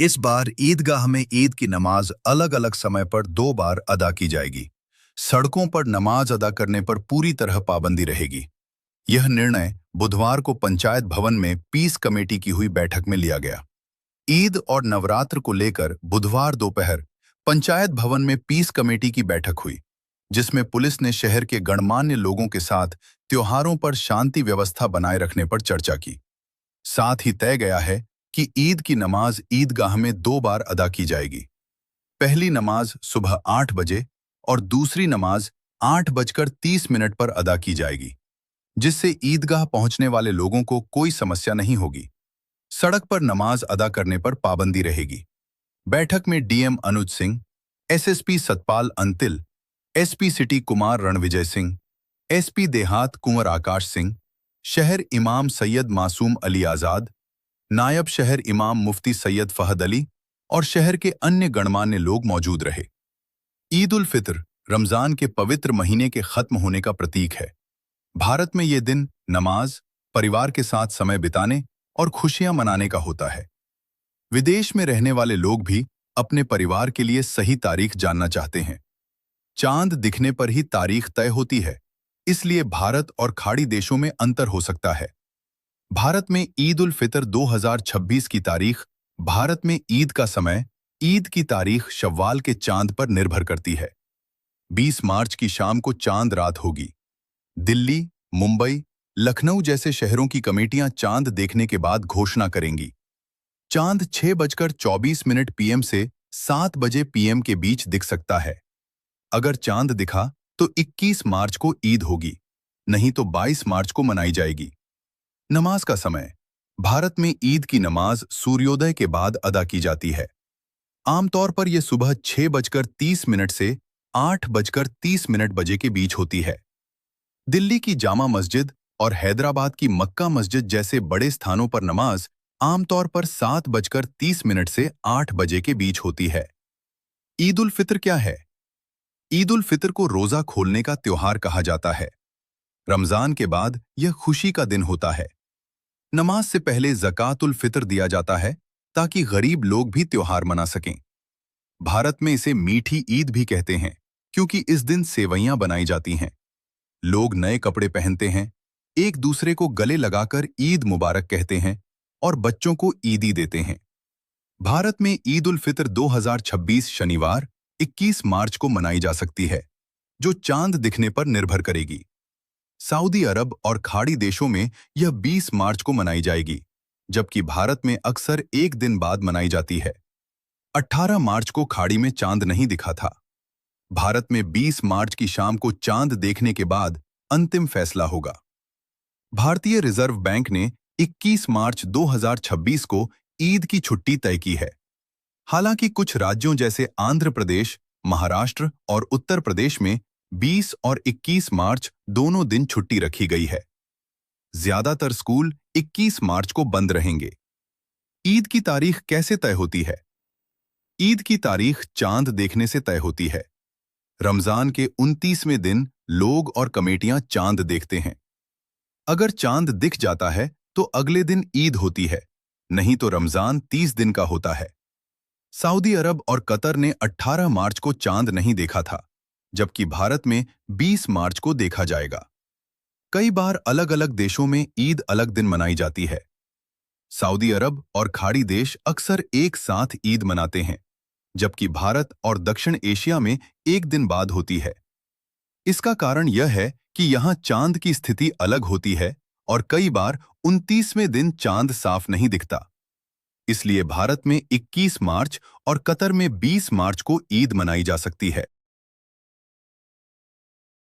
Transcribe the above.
इस बार ईदगाह में ईद की नमाज अलग अलग समय पर 2 बार अदा की जाएगी। सड़कों पर नमाज अदा करने पर पूरी तरह पाबंदी रहेगी। यह निर्णय बुधवार को पंचायत भवन में पीस कमेटी की हुई बैठक में लिया गया। ईद और नवरात्र को लेकर बुधवार दोपहर पंचायत भवन में पीस कमेटी की बैठक हुई, जिसमें पुलिस ने शहर के गणमान्य लोगों के साथ त्योहारों पर शांति व्यवस्था बनाए रखने पर चर्चा की। साथ ही तय गया है कि ईद की नमाज ईदगाह में 2 बार अदा की जाएगी। पहली नमाज सुबह 8 बजे और दूसरी नमाज 8:30 पर अदा की जाएगी, जिससे ईदगाह पहुंचने वाले लोगों को कोई समस्या नहीं होगी। सड़क पर नमाज अदा करने पर पाबंदी रहेगी। बैठक में DM Anuj Singh, SSP Satpal Antil, SP city Kumar Ranvijay Singh, SP देहात कुंवर आकाश सिंह, शहर इमाम सैयद मासूम अली आजाद, नायब शहर इमाम मुफ्ती सैयद फहद अली और शहर के अन्य गणमान्य लोग मौजूद रहे। ईद उल फित्र रमजान के पवित्र महीने के खत्म होने का प्रतीक है। भारत में ये दिन नमाज, परिवार के साथ समय बिताने और खुशियां मनाने का होता है। विदेश में रहने वाले लोग भी अपने परिवार के लिए सही तारीख जानना चाहते हैं। चांद दिखने पर ही तारीख तय होती है, इसलिए भारत और खाड़ी देशों में अंतर हो सकता है। भारत में ईद उल फितर 2026 की तारीख भारत में ईद का समय ईद की तारीख शव्वाल के चांद पर निर्भर करती है। 20 मार्च की शाम को चांद रात होगी। दिल्ली, मुंबई, लखनऊ जैसे शहरों की कमेटियां चांद देखने के बाद घोषणा करेंगी। चांद 6:24 पीएम से 7 बजे पीएम के बीच दिख सकता है। अगर चांद दिखा तो 21 मार्च को ईद होगी, नहीं तो 22 मार्च को मनाई जाएगी। नमाज का समय भारत में ईद की नमाज सूर्योदय के बाद अदा की जाती है। आमतौर पर यह सुबह 6:30 से 8:30 बजे के बीच होती है। दिल्ली की जामा मस्जिद और हैदराबाद की मक्का मस्जिद जैसे बड़े स्थानों पर नमाज आमतौर पर 7:30 से 8 बजे के बीच होती है। ईद उल फित्र क्या है? ईद उल फित्र को रोजा खोलने का त्योहार कहा जाता है। रमजान के बाद यह खुशी का दिन होता है। नमाज से पहले ज़कात उल फित्र दिया जाता है ताकि गरीब लोग भी त्योहार मना सकें। भारत में इसे मीठी ईद भी कहते हैं, क्योंकि इस दिन सेवइयां बनाई जाती हैं। लोग नए कपड़े पहनते हैं, एक दूसरे को गले लगाकर ईद मुबारक कहते हैं और बच्चों को ईदी देते हैं। भारत में ईद उल फित्र 2026 शनिवार 21 मार्च को मनाई जा सकती है, जो चांद दिखने पर निर्भर करेगी। सऊदी अरब और खाड़ी देशों में यह 20 मार्च को मनाई जाएगी, जबकि भारत में अक्सर एक दिन बाद मनाई जाती है। 18 मार्च को खाड़ी में चांद नहीं दिखा था। भारत में 20 मार्च की शाम को चांद देखने के बाद अंतिम फैसला होगा। भारतीय रिजर्व बैंक ने 21 मार्च 2026 को ईद की छुट्टी तय की है। हालांकि कुछ राज्यों जैसे आंध्र प्रदेश, महाराष्ट्र और उत्तर प्रदेश में 20 और 21 मार्च दोनों दिन छुट्टी रखी गई है। ज्यादातर स्कूल 21 मार्च को बंद रहेंगे। ईद की तारीख कैसे तय होती है? ईद की तारीख चांद देखने से तय होती है। रमजान के 29वें दिन लोग और कमेटियां चांद देखते हैं। अगर चांद दिख जाता है तो अगले दिन ईद होती है, नहीं तो रमजान 30 दिन का होता है। सऊदी अरब और कतर ने 18 मार्च को चांद नहीं देखा था, जबकि भारत में 20 मार्च को देखा जाएगा। कई बार अलग अलग देशों में ईद अलग दिन मनाई जाती है। सऊदी अरब और खाड़ी देश अक्सर एक साथ ईद मनाते हैं, जबकि भारत और दक्षिण एशिया में एक दिन बाद होती है। इसका कारण यह है कि यहाँ चांद की स्थिति अलग होती है और कई बार 29वें दिन चांद साफ नहीं दिखता। इसलिए भारत में 21 मार्च और कतर में 20 मार्च को ईद मनाई जा सकती है।